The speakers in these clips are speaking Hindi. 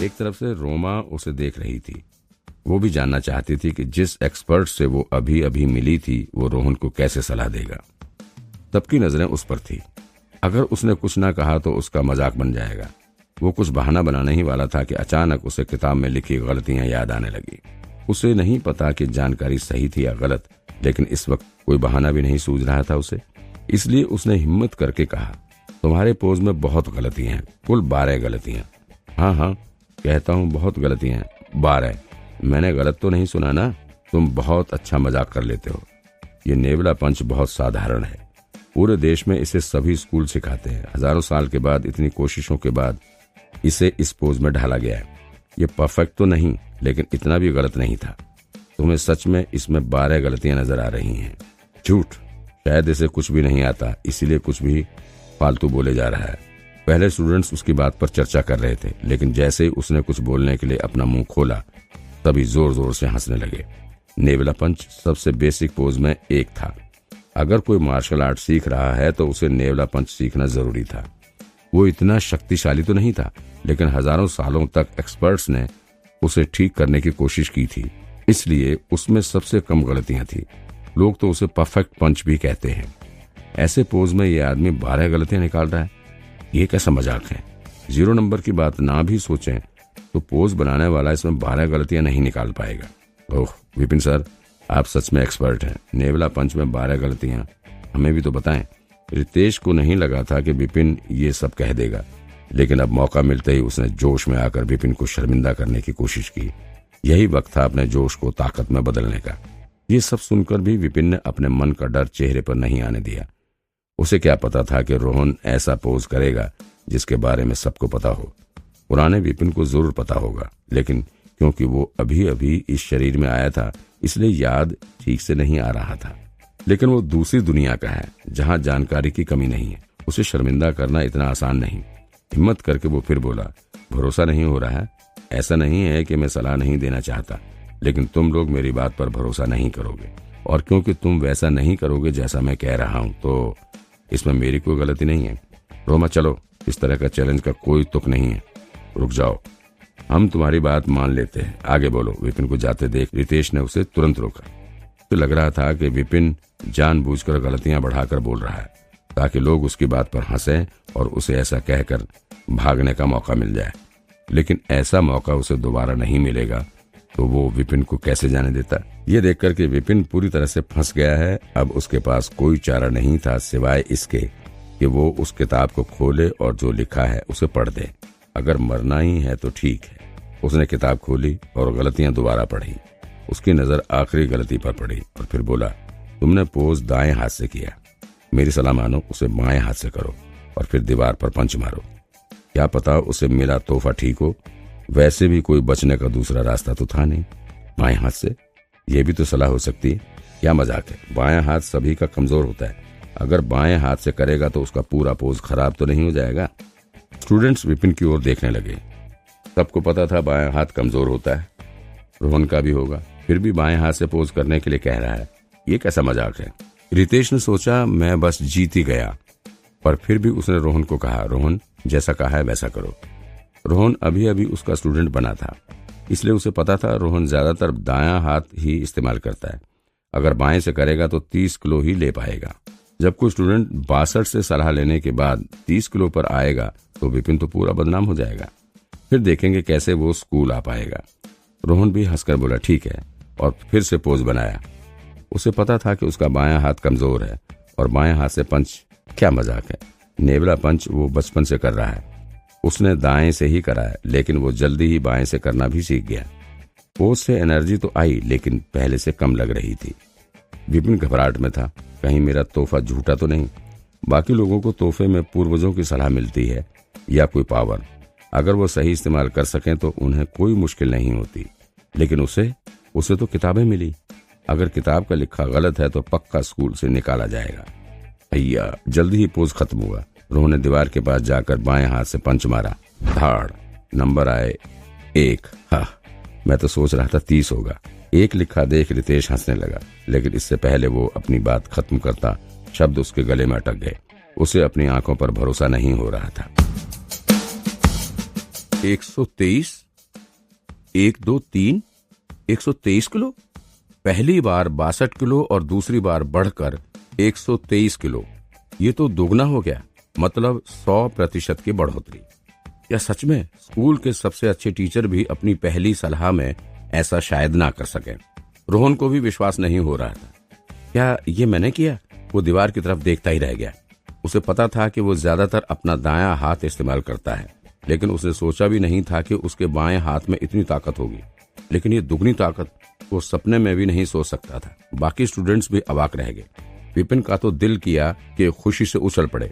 एक तरफ से रोमा उसे देख रही थी। वो भी जानना चाहती थी कि जिस एक्सपर्ट से वो अभी अभी मिली थी वो रोहन को कैसे सलाह देगा। सबकी नजरें उस पर थी। अगर उसने कुछ ना कहा तो उसका मजाक बन जाएगा। वो कुछ बहाना बनाने ही वाला था कि अचानक उसे किताब में लिखी गलतियां याद आने लगी। उसे नहीं पता कि जानकारी सही थी या गलत, लेकिन इस वक्त कोई बहाना भी नहीं सूझ रहा था उसे। इसलिए उसने हिम्मत करके कहा, तुम्हारे पोज में बहुत गलतियां हैं, कुल 12 गलतियां। हाँ, कहता हूँ बहुत गलतियां हैं, 12। मैंने गलत तो नहीं सुना ना? तुम बहुत अच्छा मजाक कर लेते हो। ये नेवला पंच बहुत साधारण है। पूरे देश में इसे सभी स्कूल सिखाते हैं। हजारों साल के बाद, इतनी कोशिशों के बाद इसे इस पोज में ढाला गया है। ये परफेक्ट तो नहीं, लेकिन इतना भी गलत नहीं था। तुम्हें सच में इसमें 12 गलतियां नजर आ रही हैं। झूठ। शायद इसे कुछ भी नहीं आता, इसीलिए कुछ भी फालतू बोले जा रहा है। पहले स्टूडेंट्स उसकी बात पर चर्चा कर रहे थे, लेकिन जैसे ही उसने कुछ बोलने के लिए अपना मुंह खोला तभी जोर जोर से हंसने लगे। नेवला पंच सबसे बेसिक पोज में एक था। अगर कोई मार्शल आर्ट सीख रहा है तो उसे नेवला पंच सीखना जरूरी था। वो इतना शक्तिशाली तो नहीं था, लेकिन हजारों सालों तक एक्सपर्ट्स ने उसे ठीक करने की कोशिश की थी, इसलिए उसमें सबसे कम गलतियां थी। लोग तो उसे परफेक्ट पंच भी कहते हैं। ऐसे पोज में ये आदमी 12 गलतियां निकाल रहा है, ये कैसा मजाक है? 0 नंबर की बात ना भी सोचें तो पोज बनाने वाला इसमें 12 गलतियां नहीं निकाल पाएगा। ओह विपिन सर, आप सच में एक्सपर्ट हैं। नेवला पंच में 12 गलतियां, हमें भी तो बताएं। रितेश को नहीं लगा था कि विपिन ये सब कह देगा, लेकिन अब मौका मिलते ही उसने जोश में आकर विपिन को शर्मिंदा करने की कोशिश की। यही वक्त था अपने जोश को ताकत में बदलने का। ये सब सुनकर भी विपिन ने अपने मन का डर चेहरे पर नहीं आने दिया। उसे क्या पता था कि रोहन ऐसा पोज करेगा जिसके बारे में सबको पता हो। पुराने विपिन को जरूर पता होगा, लेकिन क्योंकि वो अभी अभी इस शरीर में आया था इसलिए याद ठीक से नहीं आ रहा था। लेकिन वो दूसरी दुनिया का है जहां जानकारी की कमी नहीं है। उसे शर्मिंदा करना इतना आसान नहीं। हिम्मत करके वो फिर बोला, भरोसा नहीं हो रहा है? ऐसा नहीं है कि मैं सलाह नहीं देना चाहता, लेकिन तुम लोग मेरी बात पर भरोसा नहीं करोगे, और क्योंकि तुम वैसा नहीं करोगे जैसा मैं कह रहा हूं तो इसमें मेरी कोई गलती नहीं है। रोमा चलो, इस तरह का चैलेंज का कोई तुक नहीं है। रुक जाओ, हम तुम्हारी बात मान लेते हैं, आगे बोलो। विपिन को जाते देख रितेश ने उसे तुरंत रोका। तो लग रहा था कि विपिन जानबूझकर गलतियां बढ़ाकर बोल रहा है ताकि लोग उसकी बात पर हंसें और उसे ऐसा कहकर भागने का मौका मिल जाए। लेकिन ऐसा मौका उसे दोबारा नहीं मिलेगा तो वो विपिन को कैसे जाने देता। ये देखकर कि विपिन पूरी तरह से फंस गया है, अब उसके पास कोई चारा नहीं था सिवाय इसके कि वो उस किताब को खोले और जो लिखा है उसे पढ़ दे। अगर मरना ही है तो ठीक है। उसने किताब खोली और गलतियां दोबारा पढ़ी। उसकी नजर आखिरी गलती पर पड़ी और फिर बोला, तुमने पोज दाएं हाथ से किया। मेरी सलाह मानो, उसे बाएं हाथ से करो और फिर दीवार पर पंच मारो। क्या पता उसे मिला तोहफा ठीक हो। वैसे भी कोई बचने का दूसरा रास्ता तो था नहीं। बाएं हाथ से ये भी तो सलाह हो सकती है। क्या मजाक है? बाएं हाथ सभी का कमजोर होता है। अगर बाएं हाथ से करेगा तो उसका पूरा पोज खराब तो नहीं हो जाएगा? स्टूडेंट्स विपिन की ओर देखने लगे। सबको पता था बाएं हाथ कमजोर होता है। रोहन का भी होगा, फिर भी बाएं हाथ से पोज करने के लिए कह रहा है। ये कैसा मजाक है? रितेश ने सोचा मैं बस जीत ही गया, पर फिर भी उसने रोहन को कहा, रोहन जैसा कहा है वैसा करो। रोहन अभी अभी उसका स्टूडेंट बना था, इसलिए उसे पता था रोहन ज्यादातर दायां हाथ ही इस्तेमाल करता है। अगर बाएं से करेगा तो 30 किलो ही ले पाएगा। जब कोई स्टूडेंट 62 से सलाह लेने के बाद 30 किलो पर आएगा तो विपिन तो पूरा बदनाम हो जाएगा। फिर देखेंगे कैसे वो स्कूल आ पाएगा। रोहन भी हंसकर बोला ठीक है, और फिर से पोज बनाया। उसे पता था कि उसका बायां हाथ कमजोर है और बाएं हाथ से पंच क्या मजाक है। नेवला पंच वो बचपन से कर रहा है। उसने दाएं से ही करा है, लेकिन वो जल्दी ही बाएं से करना भी सीख गया। पोज से एनर्जी तो आई, लेकिन पहले से कम लग रही थी। विपिन घबराहट में था, कहीं मेरा तोहफा झूठा तो नहीं। बाकी लोगों को तोहफे में पूर्वजों की सलाह मिलती है या कोई पावर। अगर वो सही इस्तेमाल कर सकें तो उन्हें कोई मुश्किल नहीं होती, लेकिन उसे तो किताबें मिली। अगर किताब का लिखा गलत है तो पक्का स्कूल से निकाला जाएगा। भैया जल्दी ही पोज खत्म हुआ। रोहन ने दीवार के पास जाकर बाएं हाथ से पंच मारा। धाड़, नंबर आए 1। हाँ, मैं तो सोच रहा था 30 होगा। 1 लिखा देख रितेश हंसने लगा, लेकिन इससे पहले वो अपनी बात खत्म करता शब्द उसके गले में अटक गए। उसे अपनी आंखों पर भरोसा नहीं हो रहा था। 123 1, 2, 3, 123 किलो। पहली बार 62 किलो और दूसरी बार बढ़कर 123 किलो। ये तो दोगुना हो गया, मतलब 100% की बढ़ोतरी। या सच में स्कूल के सबसे अच्छे टीचर भी अपनी पहली सलाह में ऐसा शायद ना कर सके। रोहन को भी विश्वास नहीं हो रहा था। क्या ये मैंने किया? वो दीवार की तरफ देखता ही रह गया। उसे पता था कि वो ज्यादातर अपना दायां हाथ इस्तेमाल करता है, लेकिन उसने सोचा भी नहीं था कि उसके बाएं हाथ में इतनी ताकत होगी। लेकिन ये दुगनी ताकत वो सपने में भी नहीं सोच सकता था। बाकी स्टूडेंट्स भी अवाक रह गए। विपिन का तो दिल किया कि खुशी से उछल पड़े।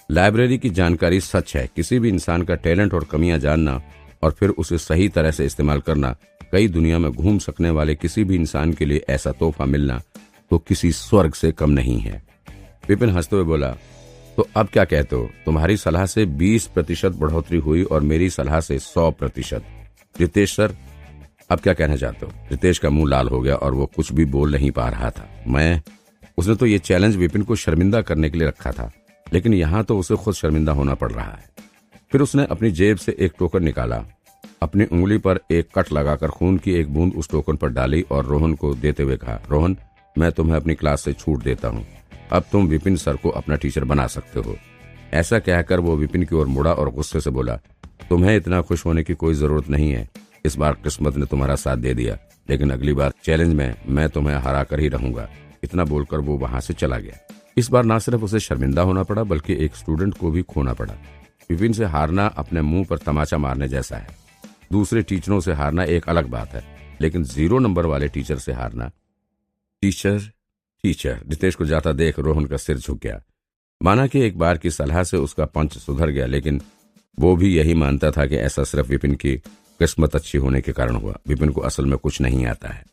लाइब्रेरी की जानकारी सच है, किसी भी इंसान का टैलेंट और कमियां जानना और फिर उसे सही तरह से इस्तेमाल करना, कई दुनिया में घूम सकने वाले किसी भी इंसान के लिए ऐसा तोहफा मिलना तो किसी स्वर्ग से कम नहीं है। विपिन हंसते हुए बोला, तो अब क्या कहते हो? तुम्हारी सलाह से 20% बढ़ोतरी हुई और मेरी सलाह से 100%। रितेश सर, अब क्या कहना चाहते हो? रितेश का मुंह लाल हो गया और वो कुछ भी बोल नहीं पा रहा था। उसने तो ये चैलेंज विपिन को शर्मिंदा करने के लिए रखा था, लेकिन यहाँ तो उसे खुद शर्मिंदा होना पड़ रहा है। फिर उसने अपनी जेब से एक टोकन निकाला, अपनी उंगली पर एक कट लगाकर खून की एक बूंद उस टोकन पर डाली और रोहन को देते हुए कहा, रोहन, मैं तुम्हें अपनी क्लास से छूट देता हूँ। अब तुम विपिन सर को अपना टीचर बना सकते हो। ऐसा कहकर वो विपिन की ओर मुड़ा और गुस्से से बोला, तुम्हें इतना खुश होने की कोई जरूरत नहीं है। इस बार किस्मत ने तुम्हारा साथ दे दिया, लेकिन अगली बार चैलेंज में मैं तुम्हें हरा कर ही रहूंगा। इतना बोलकर वो वहां से चला गया। इस बार न सिर्फ उसे शर्मिंदा होना पड़ा, बल्कि एक स्टूडेंट को भी खोना पड़ा। विपिन से हारना अपने मुंह पर तमाचा मारने जैसा है। दूसरे टीचरों से हारना एक अलग बात है, लेकिन 0 नंबर वाले टीचर से हारना। टीचर रितेश को जाता देख रोहन का सिर झुक गया। माना कि एक बार की सलाह से उसका पंच सुधर गया, लेकिन वो भी यही मानता था कि ऐसा सिर्फ विपिन की किस्मत अच्छी होने के कारण हुआ। विपिन को असल में कुछ नहीं आता है।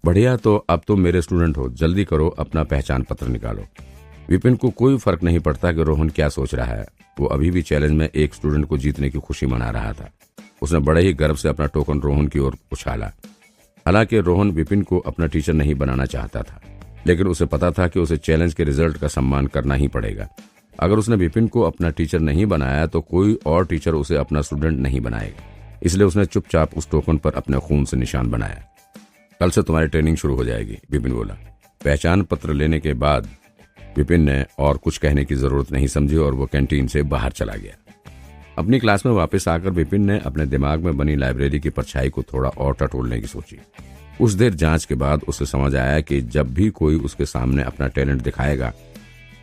बढ़िया, तो अब तुम मेरे स्टूडेंट हो, जल्दी करो, अपना पहचान पत्र निकालो। विपिन को कोई फर्क नहीं पड़ता कि रोहन क्या सोच रहा है। वो अभी भी चैलेंज में एक स्टूडेंट को जीतने की खुशी मना रहा था। उसने बड़े ही गर्व से अपना टोकन रोहन की ओर उछाला। हालांकि रोहन विपिन को अपना टीचर नहीं बनाना चाहता था, लेकिन उसे पता था कि उसे चैलेंज के रिजल्ट का सम्मान करना ही पड़ेगा। अगर उसने विपिन को अपना टीचर नहीं बनाया तो कोई और टीचर उसे अपना स्टूडेंट नहीं बनाएगा। इसलिए उसने चुपचाप उस टोकन पर अपने खून से निशान बनाया। कल से तुम्हारी ट्रेनिंग शुरू हो जाएगी, विपिन बोला। पहचान पत्र लेने के बाद विपिन ने और कुछ कहने की जरूरत नहीं समझी और वो कैंटीन से बाहर चला गया। अपनी क्लास में वापस आकर विपिन ने अपने दिमाग में बनी लाइब्रेरी की परछाई को थोड़ा और टटोलने की सोची। उस देर जांच के बाद उसे समझ आया कि जब भी कोई उसके सामने अपना टैलेंट दिखाएगा,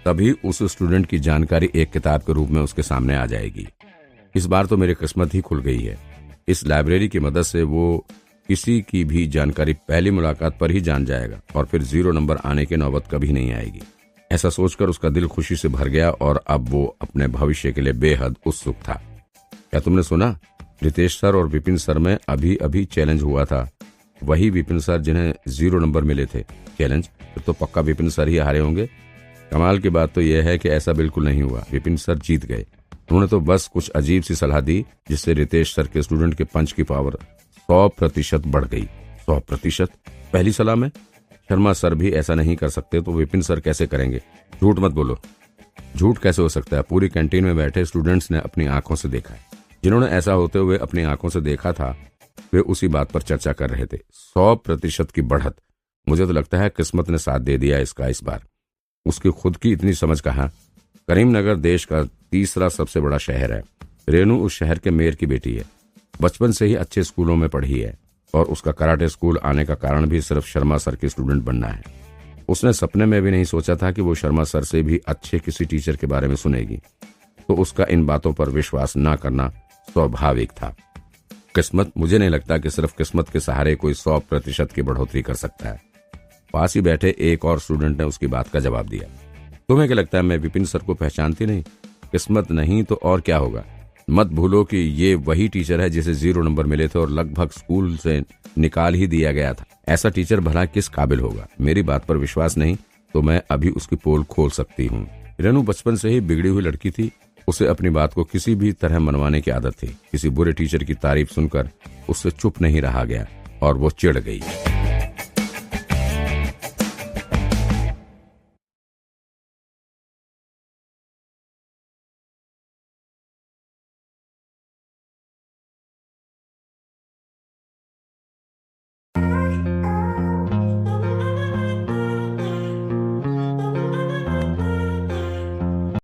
तभी उस स्टूडेंट की जानकारी एक किताब के रूप में उसके सामने आ जाएगी। इस बार तो मेरी किस्मत ही खुल गई है। इस लाइब्रेरी की मदद से वो किसी की भी जानकारी पहली मुलाकात पर ही जान जाएगा और फिर 0 नंबर आने की नौबत कभी नहीं आएगी। ऐसा सोचकर उसका दिल खुशी से भर गया और अब वो अपने भविष्य के लिए बेहद उत्सुक था। क्या तुमने सुना? रितेश सर और विपिन सर में अभी अभी चैलेंज हुआ था। वही विपिन सर जिन्हें 0 नंबर मिले थे। चैलेंज? फिर तो पक्का विपिन सर ही हारे होंगे। कमाल की बात तो यह है कि ऐसा बिल्कुल नहीं हुआ। विपिन सर जीत गए। उन्होंने तो बस कुछ अजीब सी सलाह दी, जिससे रितेश सर के स्टूडेंट के पंच की पावर 100% बढ़ गई। 100%? पहली सलाह में? शर्मा सर भी ऐसा नहीं कर सकते तो विपिन सर कैसे करेंगे? झूठ मत बोलो। झूठ कैसे हो सकता है? पूरी कैंटीन में बैठे स्टूडेंट्स ने अपनी आंखों से देखा है। जिन्होंने ऐसा होते हुए अपनी आंखों से देखा था, वे उसी बात पर चर्चा कर रहे थे। 100% की बढ़त। मुझे तो लगता है किस्मत ने साथ दे दिया इसका इस बार। उसकी खुद की इतनी समझ कहाँ। करीमनगर देश का 3रा सबसे बड़ा शहर है। रेनू उस शहर के मेयर की बेटी है। बचपन से ही अच्छे स्कूलों में पढ़ी है और उसका कराटे स्कूल आने का कारण भी सिर्फ शर्मा सर के स्टूडेंट बनना है। उसने सपने में भी नहीं सोचा था कि वो शर्मा सर से भी अच्छे किसी टीचर के बारे में सुनेगी, तो उसका इन बातों पर विश्वास न करना स्वाभाविक था। किस्मत? मुझे नहीं लगता कि सिर्फ किस्मत के सहारे कोई 100% की बढ़ोतरी कर सकता है। पास ही बैठे एक और स्टूडेंट ने उसकी बात का जवाब दिया। तुम्हें क्या लगता है मैं विपिन सर को पहचानती नहीं? किस्मत नहीं तो और क्या होगा। मत भूलो कि ये वही टीचर है जिसे 0 नंबर मिले थे और लगभग स्कूल से निकाल ही दिया गया था। ऐसा टीचर भला किस काबिल होगा? मेरी बात पर विश्वास नहीं तो मैं अभी उसकी पोल खोल सकती हूँ। रेनू बचपन से ही बिगड़ी हुई लड़की थी। उसे अपनी बात को किसी भी तरह मनवाने की आदत थी। किसी बुरे टीचर की तारीफ सुनकर उससे चुप नहीं रहा गया और वो चिढ़ गई।